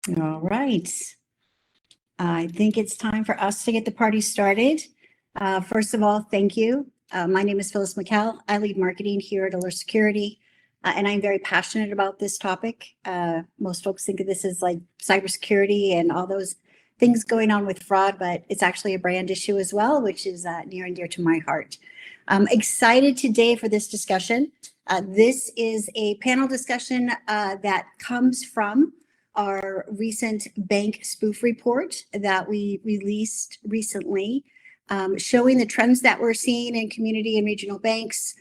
All right. I think it's time for us to get the party started. First of all, thank you. My name is Phyllis McCall. I lead marketing here at Alert Security, and I'm very passionate about this topic. Most folks think of this as like cybersecurity and all those things going on with fraud, but it's actually a brand issue as well, which is near and dear to my heart. I'm excited today for this discussion. This is a panel discussion that comes from our recent bank spoof report that we released recently, showing the trends that we're seeing in community and regional banks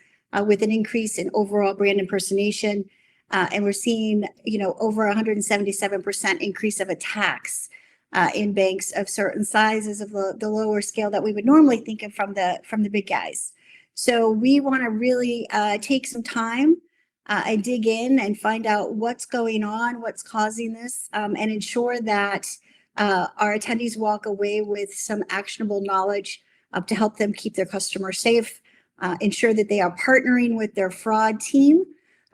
with an increase in overall brand impersonation. And we're seeing, over 177% increase of attacks in banks of certain sizes of the lower scale that we would normally think of from the big guys. So we want to really take some time and dig in and find out what's going on, what's causing this, and ensure that our attendees walk away with some actionable knowledge to help them keep their customers safe, ensure that they are partnering with their fraud team,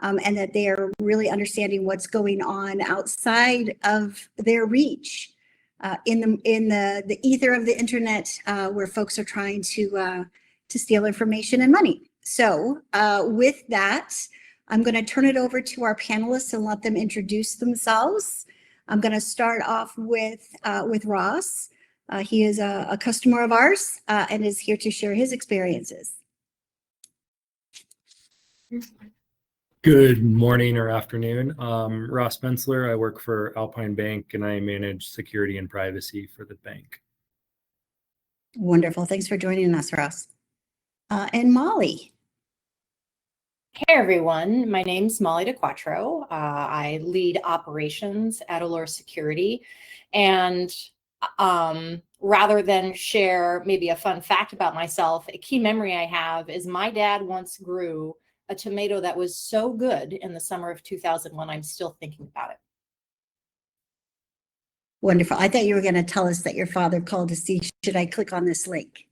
and that they are really understanding what's going on outside of their reach in the ether of the internet, where folks are trying to steal information and money. So with that, I'm going to turn it over to our panelists and let them introduce themselves. I'm going to start off with Ross. He is a customer of ours and is here to share his experiences. Good morning or afternoon. Ross Bensler. I work for Alpine Bank and I manage security and privacy for the bank. Wonderful. Thanks for joining us, Ross. And Molly. Hey everyone, my name's Molly DeQuattro. I lead operations at Allure Security. And rather than share maybe a fun fact about myself, a key memory I have is my dad once grew a tomato that was so good in the summer of 2001, I'm still thinking about it. Wonderful. I thought you were going to tell us that your father called to see, should I click on this link?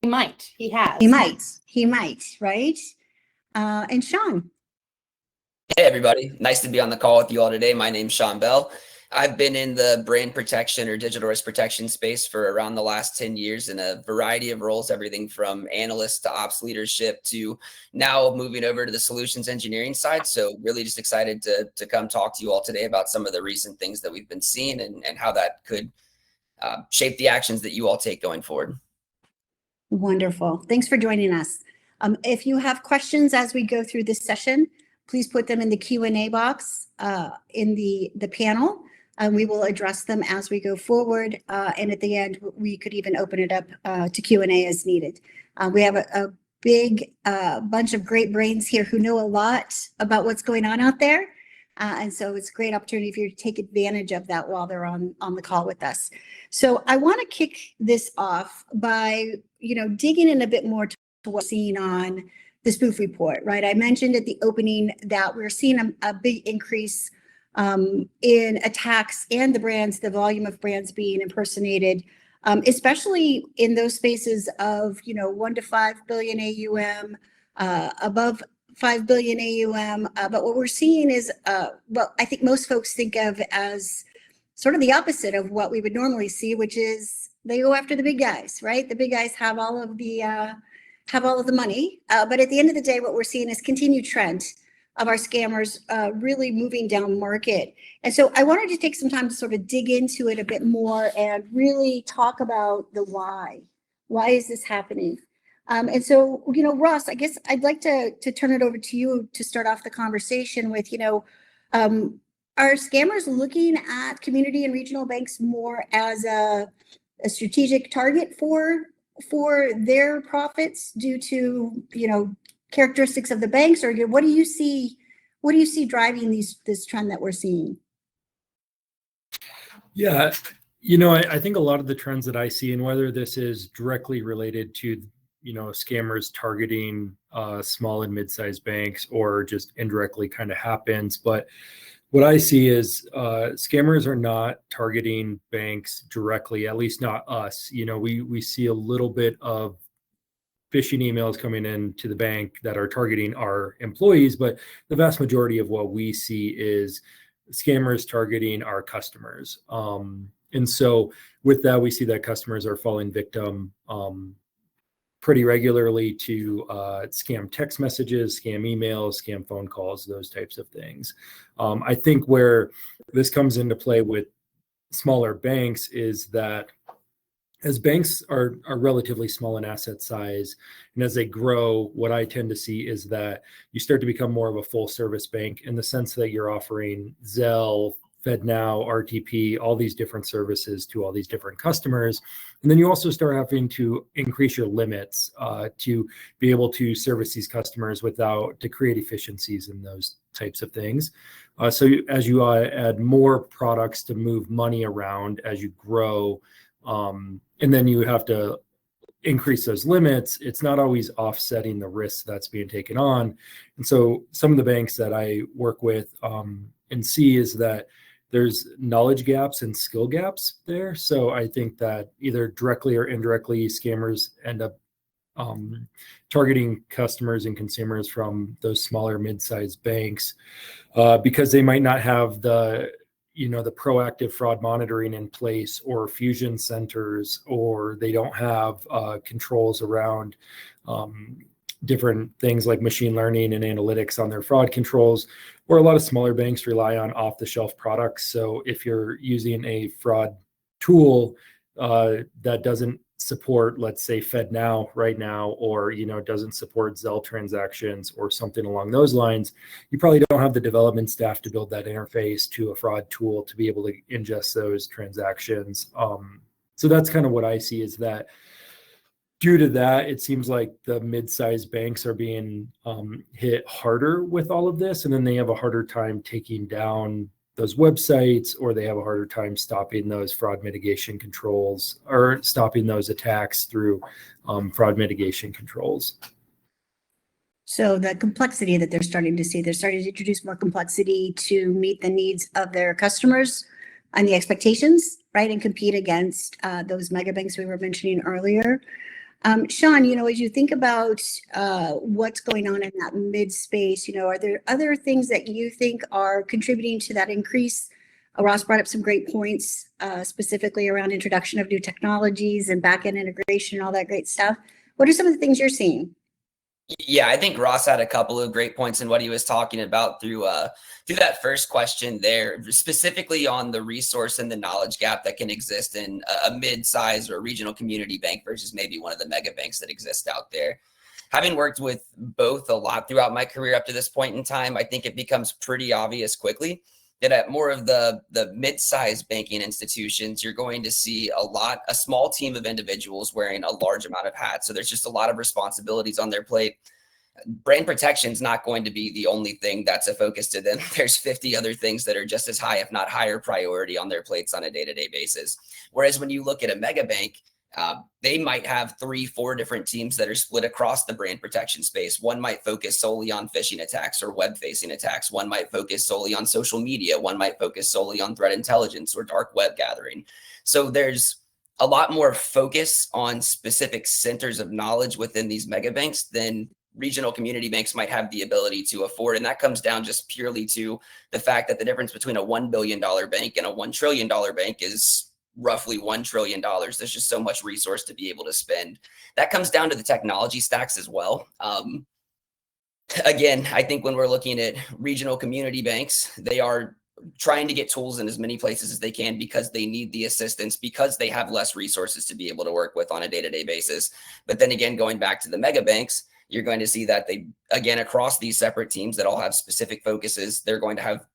He might. He has. He might, right? And Sean. Hey, everybody. Nice to be on the call with you all today. My name's Sean Bell. I've been in the brand protection or digital risk protection space for around the last 10 years in a variety of roles, everything from analyst to ops leadership to now moving over to the solutions engineering side. So really just excited to come talk to you all today about some of the recent things that we've been seeing and how that could shape the actions that you all take going forward. Wonderful. Thanks for joining us. If you have questions as we go through this session, please put them in the Q&A box in the panel. We will address them as we go forward. And at the end, we could even open it up to Q&A as needed. We have a big bunch of great brains here who know a lot about what's going on out there. And so it's a great opportunity for you to take advantage of that while they're on the call with us. So I want to kick this off by, digging in a bit more to what we're seeing on the spoof report, right? I mentioned at the opening that we're seeing a big increase in attacks and the volume of brands being impersonated, especially in those spaces of, 1 to 5 billion AUM, above 5 billion AUM. But what we're seeing is what I think most folks think of as sort of the opposite of what we would normally see, which is they go after the big guys, right? The big guys have all of the money. But at the end of the day, what we're seeing is continued trend of our scammers really moving down market. And so I wanted to take some time to sort of dig into it a bit more and really talk about the why. Why is this happening? And so, Ross, I guess I'd like to turn it over to you to start off the conversation with, are scammers looking at community and regional banks more as a strategic target for their profits due to, characteristics of the banks, or what do you see driving this trend that we're seeing? Yeah, I think a lot of the trends that I see, and whether this is directly related to, scammers targeting small and mid-sized banks or just indirectly kind of happens, but what I see is scammers are not targeting banks directly, at least not us. We see a little bit of phishing emails coming in to the bank that are targeting our employees, but the vast majority of what we see is scammers targeting our customers. And so with that, we see that customers are falling victim pretty regularly to scam text messages, scam emails, scam phone calls, those types of things. I think where this comes into play with smaller banks is that as banks are relatively small in asset size, and as they grow, what I tend to see is that you start to become more of a full service bank in the sense that you're offering Zelle, FedNow, RTP, all these different services to all these different customers. And then you also start having to increase your limits to be able to service these customers to create efficiencies in those types of things. So as you add more products to move money around as you grow, and then you have to increase those limits, it's not always offsetting the risk that's being taken on. And so some of the banks that I work with and see is that there's knowledge gaps and skill gaps there. So I think that either directly or indirectly, scammers end up targeting customers and consumers from those smaller mid-sized banks because they might not have the proactive fraud monitoring in place, or fusion centers, or they don't have controls around different things like machine learning and analytics on their fraud controls, or a lot of smaller banks rely on off-the-shelf products. So if you're using a fraud tool that doesn't support, let's say, FedNow right now, or doesn't support Zelle transactions or something along those lines, you probably don't have the development staff to build that interface to a fraud tool to be able to ingest those transactions. So that's kind of what I see, is that due to that, it seems like the mid-sized banks are being hit harder with all of this, and then they have a harder time taking down those websites, or they have a harder time stopping those fraud mitigation controls, or stopping those attacks through fraud mitigation controls. So the complexity that they're starting to see, they're starting to introduce more complexity to meet the needs of their customers and the expectations, right? And compete against those mega banks we were mentioning earlier. Sean, as you think about what's going on in that mid space, are there other things that you think are contributing to that increase? Ross brought up some great points, specifically around introduction of new technologies and back-end integration and all that great stuff. What are some of the things you're seeing? Yeah, I think Ross had a couple of great points in what he was talking about through that first question there, specifically on the resource and the knowledge gap that can exist in a mid-size or regional community bank versus maybe one of the mega banks that exist out there. Having worked with both a lot throughout my career up to this point in time, I think it becomes pretty obvious quickly that at more of the mid-sized banking institutions, you're going to see a small team of individuals wearing a large amount of hats. So there's just a lot of responsibilities on their plate. Brand protection is not going to be the only thing that's a focus to them. There's 50 other things that are just as high, if not higher priority on their plates on a day-to-day basis. Whereas when you look at a mega bank, they might have 3-4 different teams that are split across the brand protection space. One might focus solely on phishing attacks or web-facing attacks. One might focus solely on social media. One might focus solely on threat intelligence or dark web gathering. So there's a lot more focus on specific centers of knowledge within these mega banks than regional community banks might have the ability to afford. And that comes down just purely to the fact that the difference between a $1 billion bank and a $1 trillion bank is roughly $1 trillion. There's just so much resource to be able to spend. That comes down to the technology stacks as well. Again, I think when we're looking at regional community banks, they are trying to get tools in as many places as they can because they need the assistance, because they have less resources to be able to work with on a day-to-day basis. But then again, going back to the mega banks, you're going to see that they, again, across these separate teams that all have specific focuses, they're going to have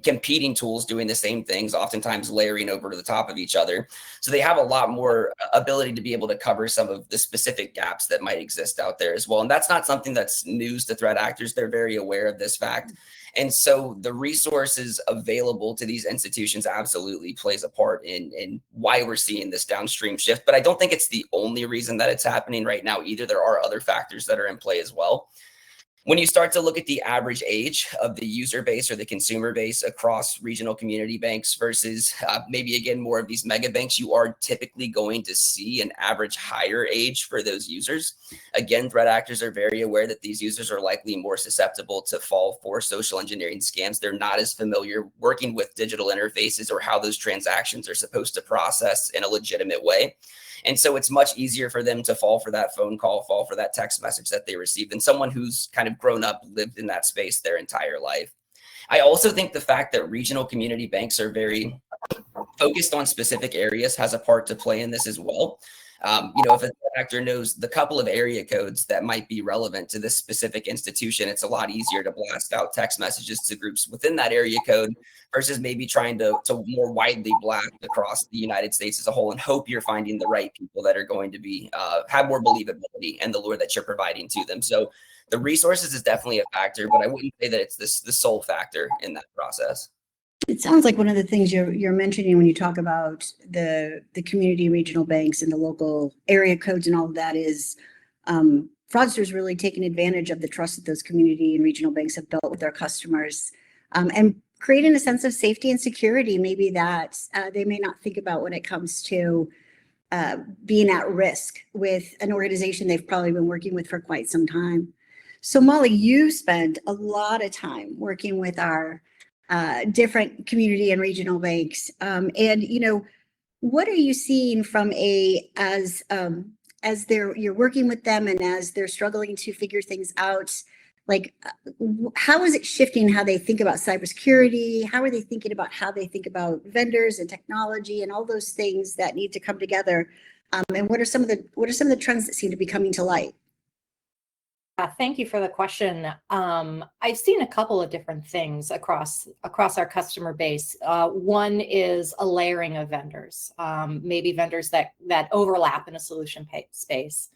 competing tools doing the same things, oftentimes layering over to the top of each other. So they have a lot more ability to be able to cover some of the specific gaps that might exist out there as well. And that's not something that's news to threat actors. They're very aware of this fact. And so the resources available to these institutions absolutely plays a part in why we're seeing this downstream shift. But I don't think it's the only reason that it's happening right now either. There are other factors that are in play as well. When you start to look at the average age of the user base or the consumer base across regional community banks versus maybe again more of these mega banks, you are typically going to see an average higher age for those users. Again, threat actors are very aware that these users are likely more susceptible to fall for social engineering scams. They're not as familiar working with digital interfaces or how those transactions are supposed to process in a legitimate way. And so it's much easier for them to fall for that phone call, fall for that text message that they received than someone who's kind of grown up, lived in that space their entire life. I also think the fact that regional community banks are very focused on specific areas has a part to play in this as well. If a threat actor knows the couple of area codes that might be relevant to this specific institution, it's a lot easier to blast out text messages to groups within that area code versus maybe trying to more widely blast across the United States as a whole and hope you're finding the right people that are going to be have more believability and the lure that you're providing to them. So the resources is definitely a factor, but I wouldn't say that it's the sole factor in that process. It sounds like one of the things you're mentioning when you talk about the community regional banks and the local area codes and all of that is fraudsters really taking advantage of the trust that those community and regional banks have built with their customers and creating a sense of safety and security maybe that they may not think about when it comes to being at risk with an organization they've probably been working with for quite some time. So Molly, you spend a lot of time working with our different community and regional banks. What are you seeing from as you're working with them and as they're struggling to figure things out, like how is it shifting how they think about cybersecurity? How are they thinking about how they think about vendors and technology and all those things that need to come together? And what are some of the trends that seem to be coming to light? Thank you for the question. I've seen a couple of different things across our customer base. One is a layering of vendors, maybe vendors that overlap in a solution space.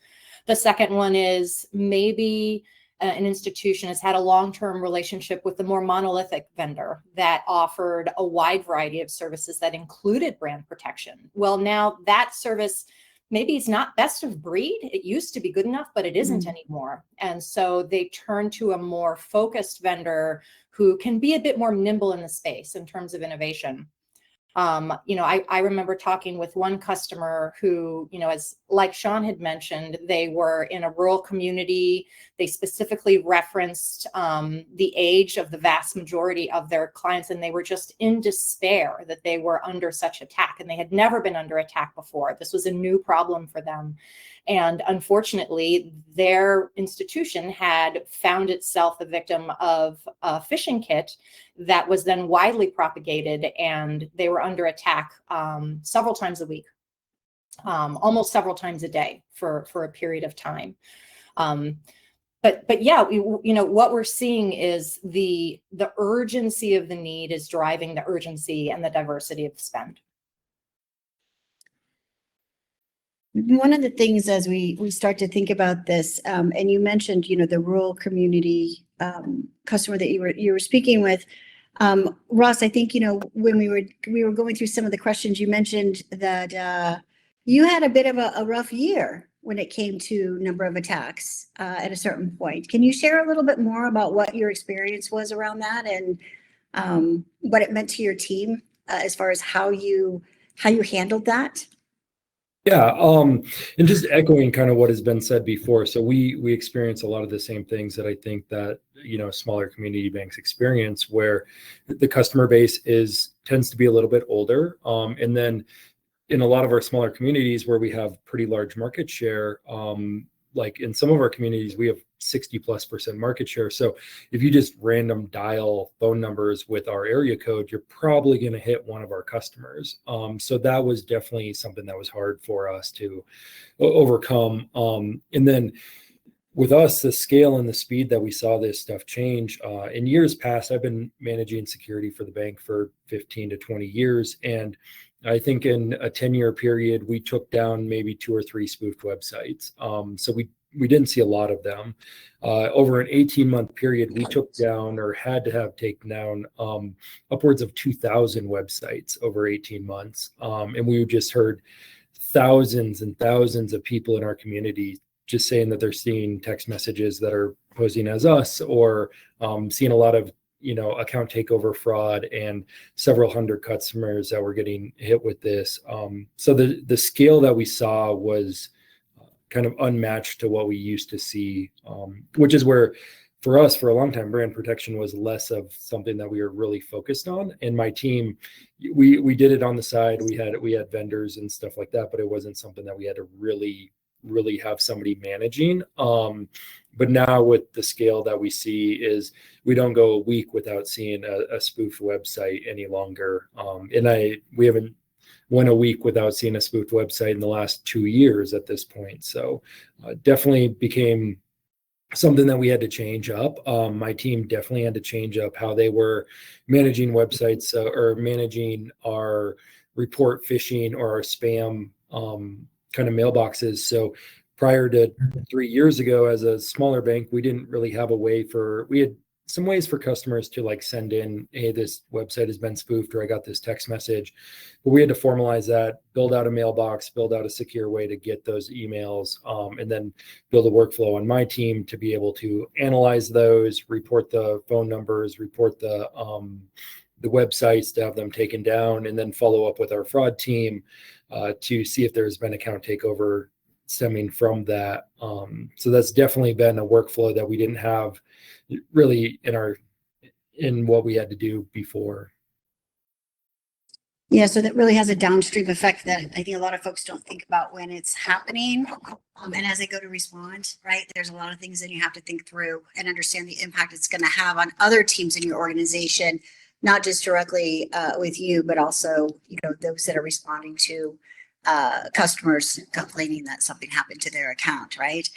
The second one is maybe an institution has had a long-term relationship with a more monolithic vendor that offered a wide variety of services that included brand protection. Well, now that service maybe it's not best of breed. It used to be good enough, but it isn't anymore. And so they turn to a more focused vendor who can be a bit more nimble in the space in terms of innovation. I remember talking with one customer who, as like Sean had mentioned, they were in a rural community. They specifically referenced the age of the vast majority of their clients, and they were just in despair that they were under such attack, and they had never been under attack before. This was a new problem for them. And unfortunately, their institution had found itself the victim of a phishing kit that was then widely propagated, and they were under attack several times a week, almost several times a day for a period of time. But yeah, what we're seeing is the urgency of the need is driving the urgency and the diversity of spend. One of the things as we start to think about this, and you mentioned, the rural community customer that you were speaking with, Ross, I think, when we were going through some of the questions, you mentioned that you had a bit of a rough year when it came to number of attacks at a certain point. Can you share a little bit more about what your experience was around that and what it meant to your team as far as how you handled that? Yeah, and just echoing kind of what has been said before. So we experience a lot of the same things that I think that smaller community banks experience, where the customer base tends to be a little bit older, and then in a lot of our smaller communities where we have pretty large market share, like in some of our communities, we have 60+% market share. So if you just random dial phone numbers with our area code, you're probably going to hit one of our customers. So that was definitely something that was hard for us to overcome. And then with us, the scale and the speed that we saw this stuff change, in years past, I've been managing security for the bank for 15 to 20 years. And I think in a 10-year period, we took down maybe 2 or 3 spoofed websites. So we didn't see a lot of them. Over an 18-month period, we took down or had to have taken down upwards of 2,000 websites over 18 months. And we just heard thousands and thousands of people in our community just saying that they're seeing text messages that are posing as us, or seeing a lot of account takeover fraud and several hundred customers that were getting hit with this. So the scale that we saw was kind of unmatched to what we used to see, which is where, for us, for a long time, brand protection was less of something that we were really focused on. And my team, we did it on the side. We had vendors and stuff like that, but it wasn't something that we had to really have somebody managing. But now with the scale that we see, is we don't go a week without seeing a spoofed website any longer. And we haven't went a week without seeing a spoofed website in the last 2 years at this point. So definitely became something that we had to change up. My team definitely had to change up how they were managing websites, or managing our report phishing or our spam kind of mailboxes. So prior to 3 years ago, as a smaller bank, we didn't really have a way we had some ways for customers to like send in, hey, this website has been spoofed, or I got this text message. But we had to formalize that, build out a mailbox, build out a secure way to get those emails, and then build a workflow on my team to be able to analyze those, report the phone numbers, report the websites, to have them taken down, and then follow up with our fraud team to see if there's been account takeover stemming from that. So that's definitely been a workflow that we didn't have really in what we had to do before. Yeah, so that really has a downstream effect that I think a lot of folks don't think about when it's happening. And as they go to respond, right, there's a lot of things that you have to think through and understand the impact it's going to have on other teams in your organization, not just directly with you, but also, those that are responding to customers complaining that something happened to their account, right?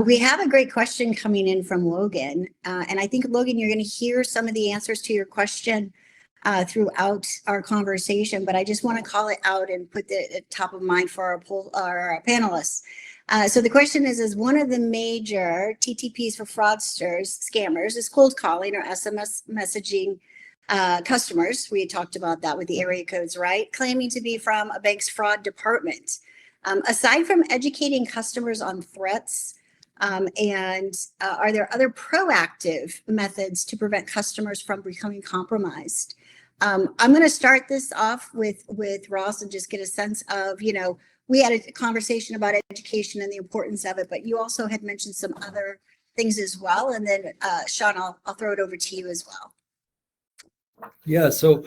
We have a great question coming in from Logan. And I think, Logan, you're going to hear some of the answers to your question throughout our conversation, but I just want to call it out and put it at top of mind for our panelists. So the question is one of the major TTPs for fraudsters, scammers, is cold calling or SMS messaging customers. We had talked about that with the area codes, right? Claiming to be from a bank's fraud department. Aside from educating customers on threats, and are there other proactive methods to prevent customers from becoming compromised? I'm going to start this off with Ross and just get a sense of, we had a conversation about education and the importance of it, but you also had mentioned some other things as well. And then Sean, I'll throw it over to you as well. Yeah, so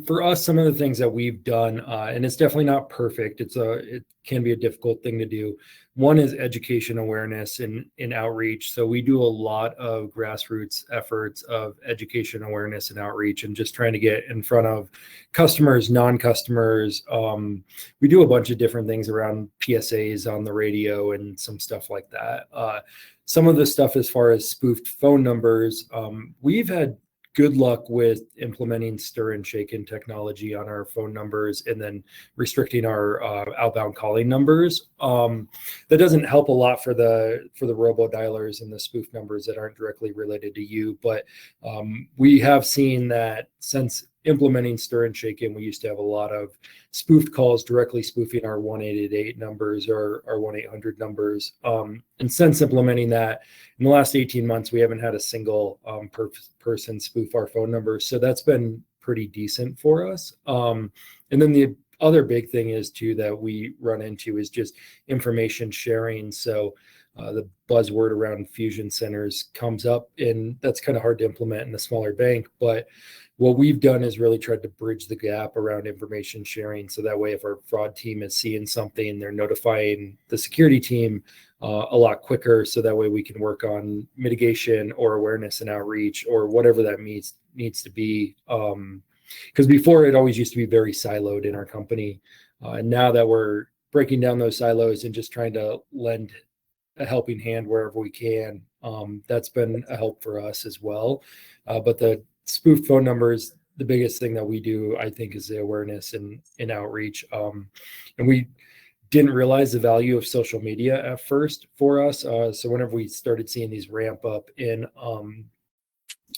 for us, some of the things that we've done, and it's definitely not perfect. It can be a difficult thing to do. One is education awareness and outreach. So we do a lot of grassroots efforts of education awareness and outreach, and just trying to get in front of customers, non-customers. We do a bunch of different things around PSAs on the radio and some stuff like that. Some of the stuff as far as spoofed phone numbers, we've had good luck with implementing stir and shaken technology on our phone numbers, and then restricting our outbound calling numbers. That doesn't help a lot for the robo dialers and the spoof numbers that aren't directly related to you. But we have seen that since implementing stir and shaken, we used to have a lot of spoofed calls directly spoofing our 1-888 numbers or our 1-800 numbers. And since implementing that, in the last 18 months, we haven't had a single person spoof our phone numbers. So that's been pretty decent for us. And then the other big thing is too that we run into is just information sharing. So the buzzword around fusion centers comes up, and that's kind of hard to implement in a smaller bank. But what we've done is really tried to bridge the gap around information sharing. So that way, if our fraud team is seeing something, they're notifying the security team a lot quicker. So that way we can work on mitigation or awareness and outreach or whatever that needs to be. Because before, it always used to be very siloed in our company. And now that we're breaking down those silos and just trying to lend a helping hand wherever we can, that's been a help for us as well. But the spoofed phone numbers, the biggest thing that we do, I think, is the awareness and outreach. And we didn't realize the value of social media at first for us. So whenever we started seeing these ramp up in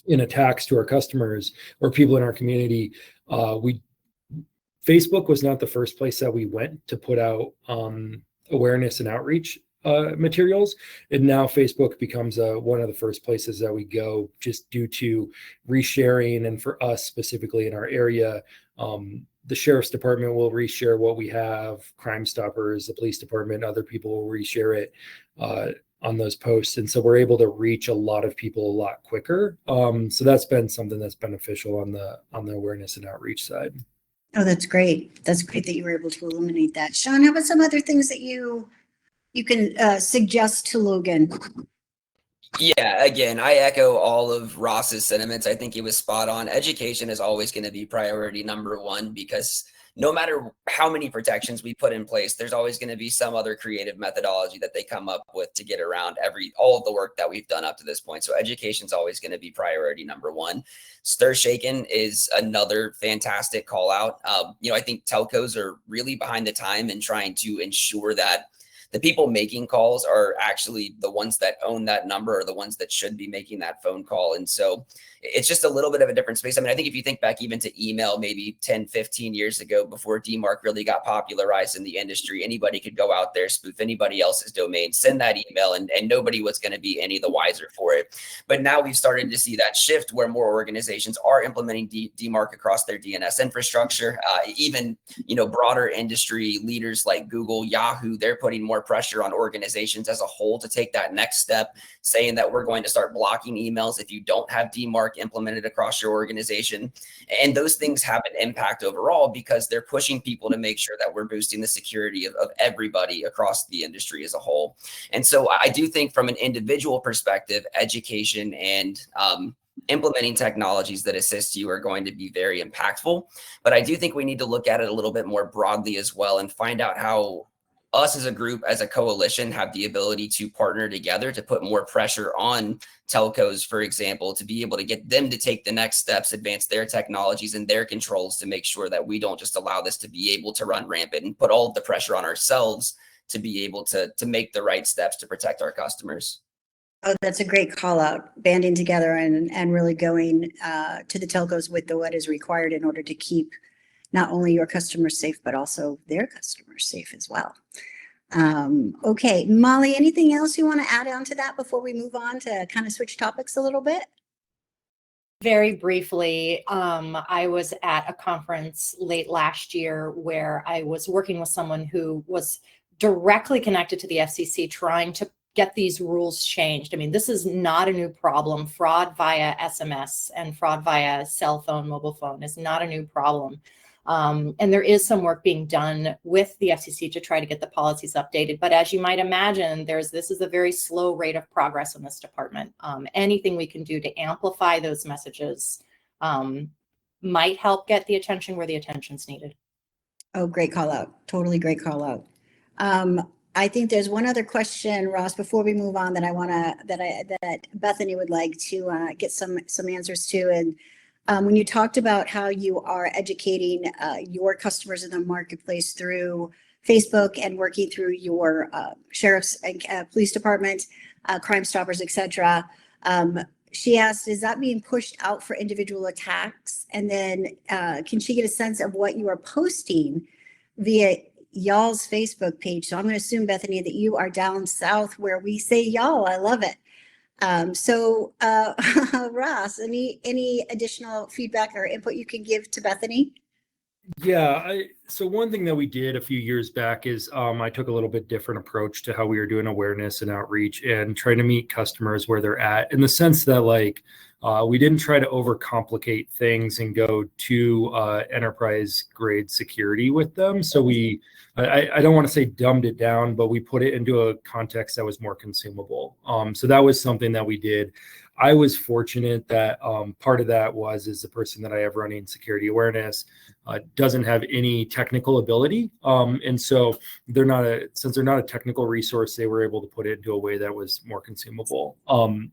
attacks to our customers or people in our community, Facebook was not the first place that we went to put out awareness and outreach. materials. And now Facebook becomes one of the first places that we go, just due to resharing. And for us specifically in our area, the sheriff's department will reshare what we have, Crime Stoppers, the police department, other people will reshare it on those posts. And so we're able to reach a lot of people a lot quicker. So that's been something that's beneficial on the awareness and outreach side. Oh, that's great. That's great that you were able to illuminate that. Sean, how about some other things that you can suggest to Logan? Yeah, again, I echo all of Ross's sentiments. I think he was spot on. Education is always going to be priority number one, because no matter how many protections we put in place, there's always going to be some other creative methodology that they come up with to get around all of the work that we've done up to this point. So education is always going to be priority number one. Stir shaken is another fantastic call out. I think telcos are really behind the time in trying to ensure that the people making calls are actually the ones that own that number, or the ones that should be making that phone call. And so it's just a little bit of a different space. I mean, I think if you think back even to email maybe 10, 15 years ago, before DMARC really got popularized in the industry, anybody could go out there, spoof anybody else's domain, send that email, and nobody was going to be any the wiser for it. But now we've started to see that shift where more organizations are implementing DMARC across their DNS infrastructure. Even, broader industry leaders like Google, Yahoo, they're putting more pressure on organizations as a whole to take that next step, saying that we're going to start blocking emails if you don't have DMARC implemented across your organization. And those things have an impact overall, because they're pushing people to make sure that we're boosting the security of everybody across the industry as a whole. And so I do think from an individual perspective, education and implementing technologies that assist you are going to be very impactful. But I do think we need to look at it a little bit more broadly as well, and find out how us as a group, as a coalition, have the ability to partner together to put more pressure on telcos, for example, to be able to get them to take the next steps, advance their technologies and their controls, to make sure that we don't just allow this to be able to run rampant, and put all of the pressure on ourselves to be able to make the right steps to protect our customers. Oh, that's a great call out, banding together and really going to the telcos with what is required in order to keep not only your customers safe, but also their customers safe as well. Okay, Molly, anything else you want to add on to that before we move on to kind of switch topics a little bit? Very briefly, I was at a conference late last year where I was working with someone who was directly connected to the FCC, trying to get these rules changed. I mean, this is not a new problem. Fraud via SMS and fraud via cell phone, mobile phone is not a new problem. And there is some work being done with the FCC to try to get the policies updated. But as you might imagine, this is a very slow rate of progress in this department. Anything we can do to amplify those messages might help get the attention where the attention's needed. Oh, great call out. Totally great call out. I think there's one other question, Ross, before we move on, that Bethany would like to get some answers to. And when you talked about how you are educating your customers in the marketplace through Facebook and working through your sheriff's and police department, Crime Stoppers, etc., she asked, is that being pushed out for individual attacks? And then can she get a sense of what you are posting via y'all's Facebook page? So I'm going to assume, Bethany, that you are down south where we say y'all. I love it. Ross, any additional feedback or input you can give to Bethany? Yeah, so one thing that we did a few years back is I took a little bit different approach to how we were doing awareness and outreach, and trying to meet customers where they're at, in the sense that we didn't try to overcomplicate things and go to enterprise grade security with them. So I don't want to say dumbed it down, but we put it into a context that was more consumable. So that was something that we did. I was fortunate that part of that is the person that I have running security awareness doesn't have any technical ability. And so since they're not a technical resource, they were able to put it into a way that was more consumable.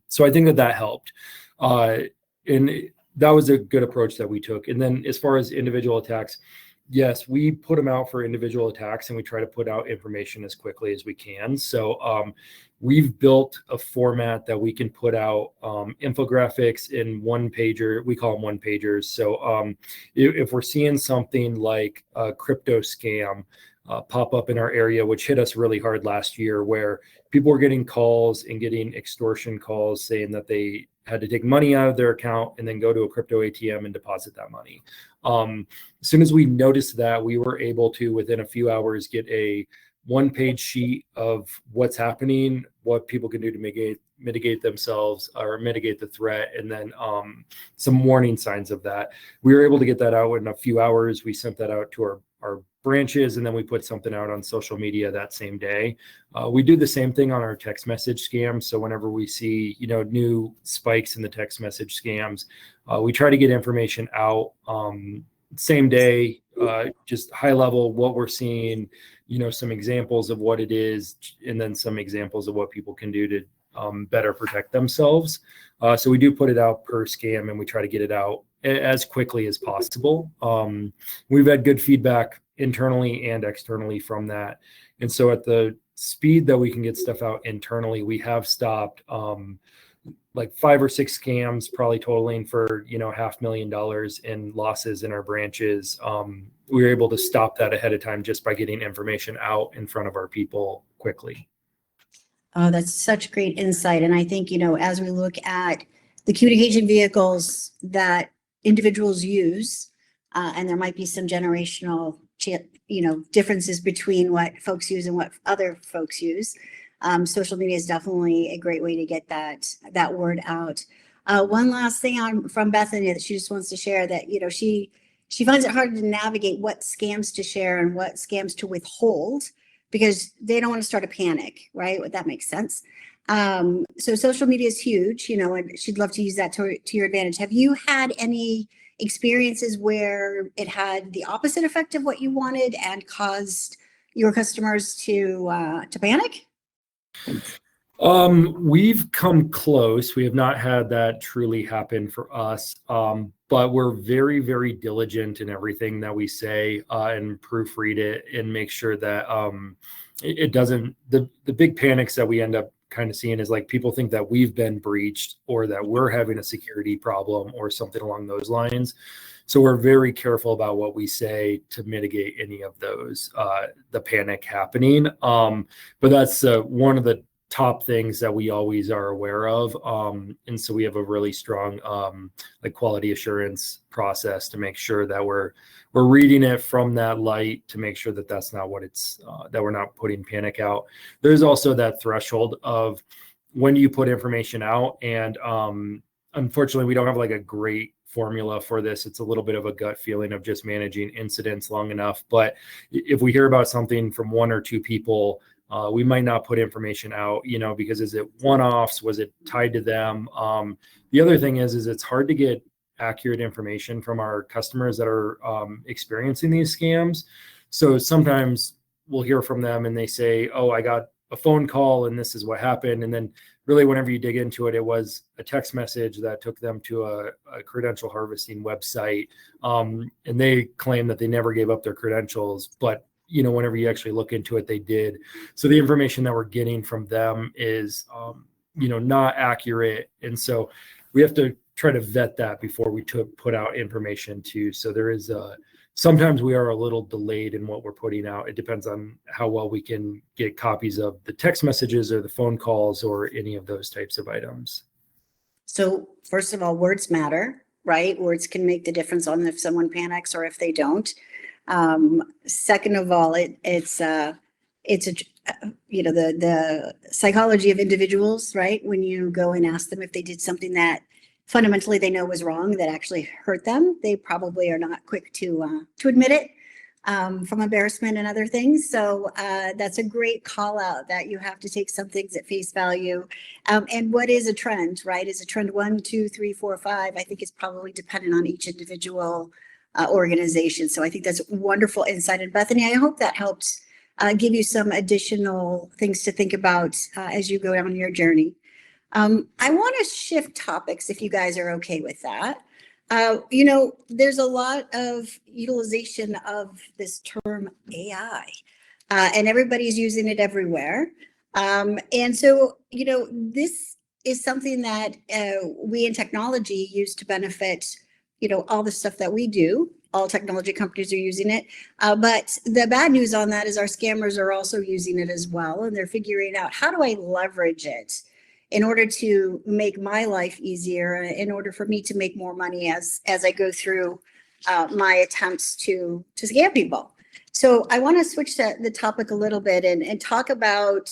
So I think that helped. And that was a good approach that we took. And then as far as individual attacks, yes, we put them out for individual attacks, and we try to put out information as quickly as we can. So we've built a format that we can put out infographics in one pager. We call them one pagers. So if we're seeing something like a crypto scam, pop up in our area, which hit us really hard last year, where people were getting calls and getting extortion calls saying that they had to take money out of their account and then go to a crypto ATM and deposit that money. As soon as we noticed that, we were able to, within a few hours, get a one-page sheet of what's happening, what people can do to mitigate themselves or mitigate the threat, and then some warning signs of that. We were able to get that out in a few hours. We sent that out to our branches, and then we put something out on social media that same day. We do the same thing on our text message scams. So whenever we see, new spikes in the text message scams, we try to get information out same day, just high level, what we're seeing, some examples of what it is, and then some examples of what people can do to better protect themselves. So we do put it out per scam, and we try to get it out as quickly as possible. We've had good feedback internally and externally from that. And so at the speed that we can get stuff out internally, we have stopped like 5 or 6 scams, probably totaling for, $500,000 in losses in our branches. We were able to stop that ahead of time just by getting information out in front of our people quickly. Oh, that's such great insight. And I think, as we look at the communication vehicles that individuals use, and there might be some generational, differences between what folks use and what other folks use. Social media is definitely a great way to get that word out. One last thing from Bethany that she just wants to share, that, she finds it hard to navigate what scams to share and what scams to withhold, because they don't want to start a panic, right? That makes sense. So social media is huge, and she'd love to use that to your advantage. Have you had any experiences where it had the opposite effect of what you wanted and caused your customers to panic? We've come close. We have not had that truly happen for us. But we're very, very diligent in everything that we say, and proofread it and make sure that it doesn't, the big panics that we end up kind of seeing is like people think that we've been breached or that we're having a security problem or something along those lines. So we're very careful about what we say to mitigate any of those, the panic happening. But that's one of the top things that we always are aware of. And so we have a really strong like quality assurance process to make sure that we're reading it from that light to make sure that that's not what it's, that we're not putting panic out. There's also that threshold of when do you put information out? And unfortunately, we don't have like a great formula for this. It's a little bit of a gut feeling of just managing incidents long enough. But if we hear about something from 1 or 2 people, we might not put information out, because is it one-offs? Was it tied to them? The other thing is it's hard to get accurate information from our customers that are experiencing these scams. So sometimes we'll hear from them and they say, oh, I got a phone call and this is what happened. And then really whenever you dig into it, it was a text message that took them to a credential harvesting website. And they claim that they never gave up their credentials, but whenever you actually look into it, they did. So the information that we're getting from them is, not accurate. And so we have to try to vet that before we put out information too. So there is sometimes we are a little delayed in what we're putting out. It depends on how well we can get copies of the text messages or the phone calls or any of those types of items. So first of all, words matter, right? Words can make the difference on if someone panics or if they don't. Second of all, it's the psychology of individuals, right? When you go and ask them if they did something that fundamentally they know was wrong, that actually hurt them, they probably are not quick to admit it, from embarrassment and other things. So that's a great call out, that you have to take some things at face value. And what is a trend, right? Is a trend 1, 2, 3, 4, 5? I think it's probably dependent on each individual organization. So I think that's wonderful insight. And Bethany, I hope that helped give you some additional things to think about as you go on your journey. I want to shift topics if you guys are okay with that. There's a lot of utilization of this term AI, and everybody's using it everywhere. And so, this is something that we in technology use to benefit all the stuff that we do. all technology companies are using it. But the bad news on that is our scammers are also using it as well. And they're figuring out, how do I leverage it in order to make my life easier, in order for me to make more money as I go through my attempts to scam people. So I want to switch to the topic a little bit and talk about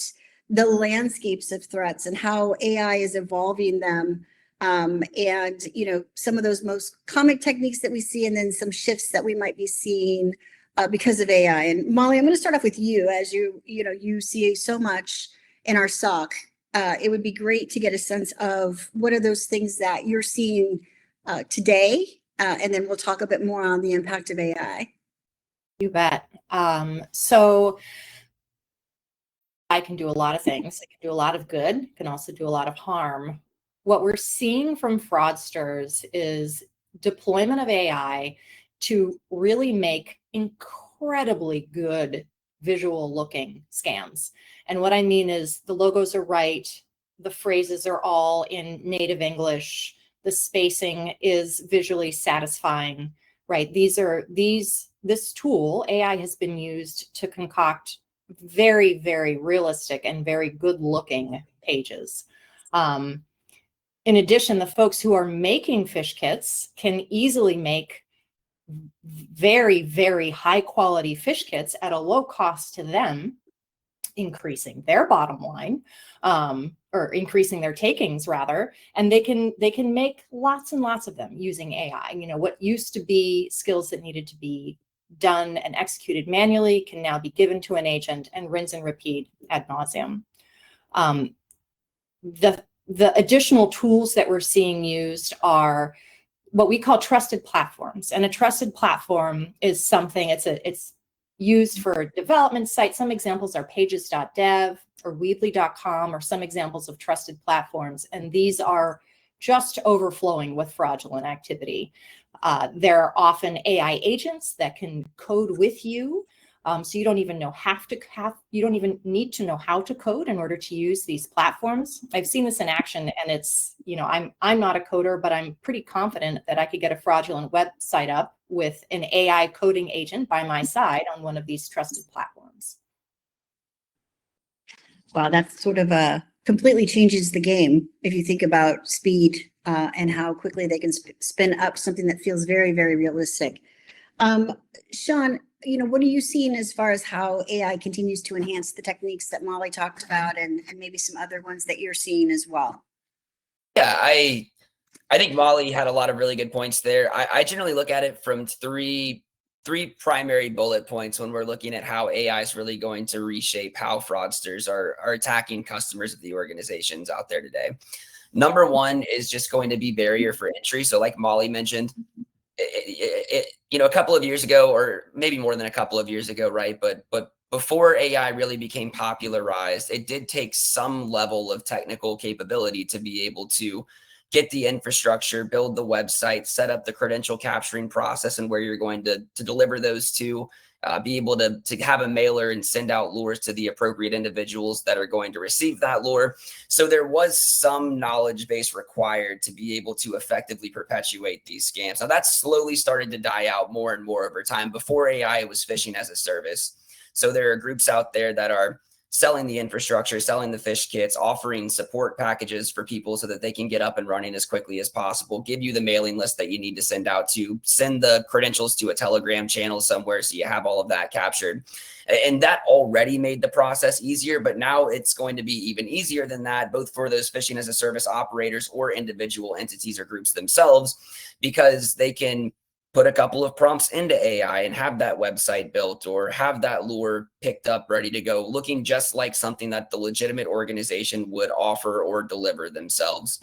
the landscapes of threats and how AI is evolving them. And, you know, some of those most common techniques that we see, and then some shifts that we might be seeing because of AI. And Molly, I'm going to start off with you, as you see so much in our SOC. It would be great to get a sense of what are those things that you're seeing today, and then we'll talk a bit more on the impact of AI. You bet. So I can do a lot of things. It can do a lot of good. It can also do a lot of harm. What we're seeing from fraudsters is deployment of AI to really make incredibly good visual looking scams. And what I mean is the logos are right. The phrases are all in native English. The spacing is visually satisfying, right? This tool, AI, has been used to concoct very, very realistic and very good looking pages. In addition, the folks who are making fish kits can easily make very, very high quality fish kits at a low cost to them, increasing their bottom line, or increasing their takings rather. And they can make lots and lots of them using AI. You know, what used to be skills that needed to be done and executed manually can now be given to an agent and rinse and repeat ad nauseum. The additional tools that we're seeing used are what we call trusted platforms. And a trusted platform is something, it's used for a development site. Some examples are pages.dev or weebly.com, or some examples of trusted platforms. And these are just overflowing with fraudulent activity. There are often AI agents that can code with you. So you don't even you don't even need to know how to code in order to use these platforms. I've seen this in action, and it's, you know, I'm not a coder, but I'm pretty confident that I could get a fraudulent website up with an AI coding agent by my side on one of these trusted platforms. Wow, that's sort of completely changes the game if you think about speed and how quickly they can spin up something that feels very, very realistic. Sean, you know, what are you seeing as far as how AI continues to enhance the techniques that Molly talked about, and maybe some other ones that you're seeing as well? Yeah, I think Molly had a lot of really good points there. I generally look at it from three primary bullet points when we're looking at how AI is really going to reshape how fraudsters are attacking customers of the organizations out there today. Number one is just going to be barrier for entry. So like Molly mentioned, you know, a couple of years ago, or maybe more than a couple of years ago, right? But before AI really became popularized, it did take some level of technical capability to be able to get the infrastructure, build the website, set up the credential capturing process and where you're going to deliver those to, be able to have a mailer and send out lures to the appropriate individuals that are going to receive that lure. So there was some knowledge base required to be able to effectively perpetuate these scams. Now that's slowly started to die out more and more over time. Before AI, it was phishing as a service. So there are groups out there that are selling the infrastructure, selling the fish kits, offering support packages for people so that they can get up and running as quickly as possible, give you the mailing list that you need to send out to, send the credentials to a Telegram channel somewhere so you have all of that captured. And that already made the process easier, but now it's going to be even easier than that, both for those phishing as a service operators or individual entities or groups themselves, because they can put a couple of prompts into AI and have that website built or have that lure picked up, ready to go, looking just like something that the legitimate organization would offer or deliver themselves.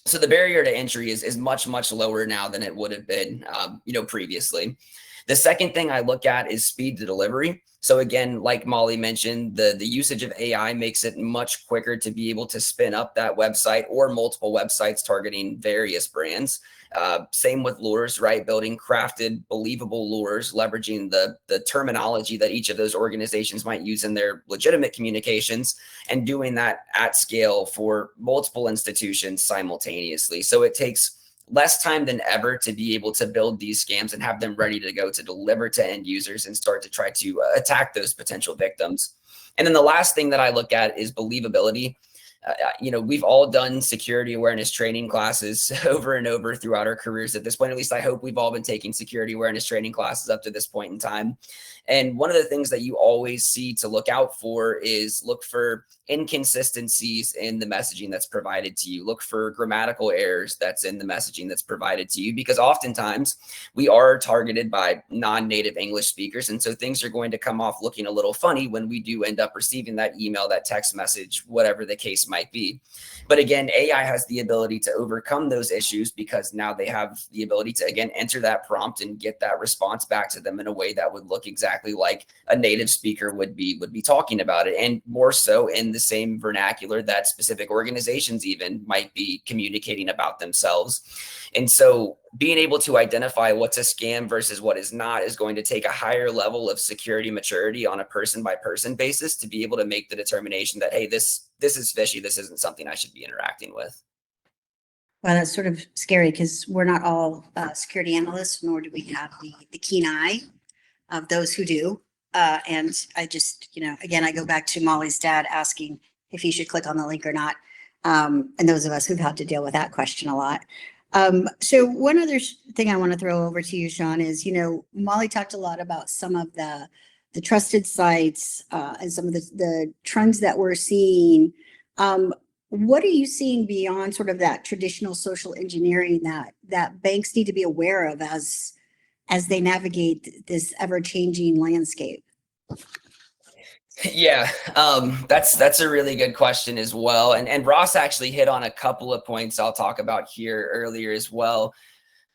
So the barrier to entry is much, much lower now than it would have been, you know, previously. The second thing I look at is speed to delivery. So again, like Molly mentioned, the usage of AI makes it much quicker to be able to spin up that website or multiple websites targeting various brands. Same with lures, right? Building crafted, believable lures, leveraging the terminology that each of those organizations might use in their legitimate communications, and doing that at scale for multiple institutions simultaneously. So it takes less time than ever to be able to build these scams and have them ready to go to deliver to end users and start to try to attack those potential victims. And then the last thing that I look at is believability. We've all done security awareness training classes over and over throughout our careers at this point. At least I hope we've all been taking security awareness training classes up to this point in time. And one of the things that you always see to look out for is look for inconsistencies in the messaging that's provided to you. Look for grammatical errors that's in the messaging that's provided to you, because oftentimes we are targeted by non-native English speakers. And so things are going to come off looking a little funny when we do end up receiving that email, that text message, whatever the case might be. But again, AI has the ability to overcome those issues because now they have the ability to, again, enter that prompt and get that response back to them in a way that would look exactly like a native speaker would be talking about it, and more so in the same vernacular that specific organizations even might be communicating about themselves. And so being able to identify what's a scam versus what is not is going to take a higher level of security maturity on a person by person basis to be able to make the determination that, hey, this is fishy. This isn't something I should be interacting with. Well, that's sort of scary because we're not all security analysts, nor do we have the keen eye of those who do. And I just, again, I go back to Molly's dad asking if he should click on the link or not. And those of us who've had to deal with that question a lot. So one other thing I want to throw over to you, Sean, is, Molly talked a lot about some of the trusted sites and some of the trends that we're seeing. What are you seeing beyond sort of that traditional social engineering that banks need to be aware of as they navigate this ever-changing landscape? Yeah, that's a really good question as well. And Ross actually hit on a couple of points I'll talk about here earlier as well.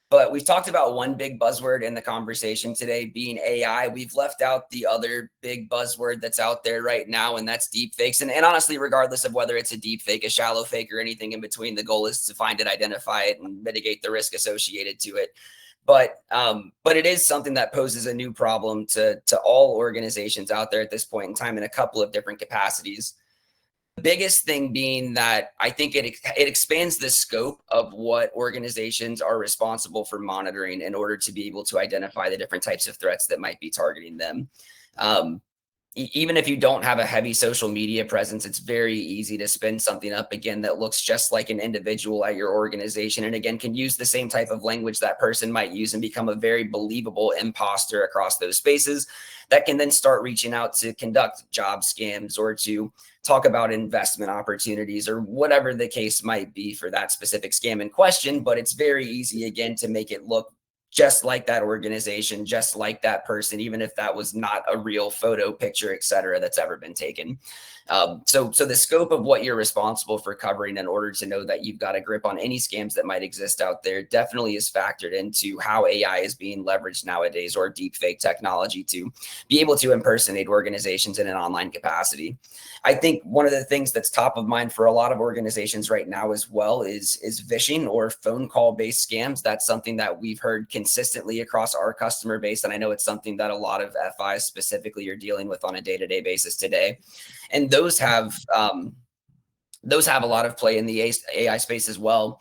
But we've talked about one big buzzword in the conversation today being AI. We've left out the other big buzzword that's out there right now, and that's deep fakes. And honestly, regardless of whether it's a deep fake, a shallow fake, or anything in between, the goal is to find it, identify it, and mitigate the risk associated to it. But it is something that poses a new problem to all organizations out there at this point in time in a couple of different capacities. The biggest thing being that I think it expands the scope of what organizations are responsible for monitoring in order to be able to identify the different types of threats that might be targeting them. Even if you don't have a heavy social media presence, it's very easy to spin something up, again, that looks just like an individual at your organization. And again, can use the same type of language that person might use and become a very believable imposter across those spaces that can then start reaching out to conduct job scams or to talk about investment opportunities or whatever the case might be for that specific scam in question. But it's very easy, again, to make it look just like that organization, just like that person, even if that was not a real photo, picture, et cetera, that's ever been taken. So the scope of what you're responsible for covering in order to know that you've got a grip on any scams that might exist out there definitely is factored into how AI is being leveraged nowadays, or deep fake technology, to be able to impersonate organizations in an online capacity. I think one of the things that's top of mind for a lot of organizations right now as well is phishing, or phone call based scams. That's something that we've heard consistently across our customer base. And I know it's something that a lot of FIs specifically are dealing with on a day-to-day basis today. And those have a lot of play in the AI space as well.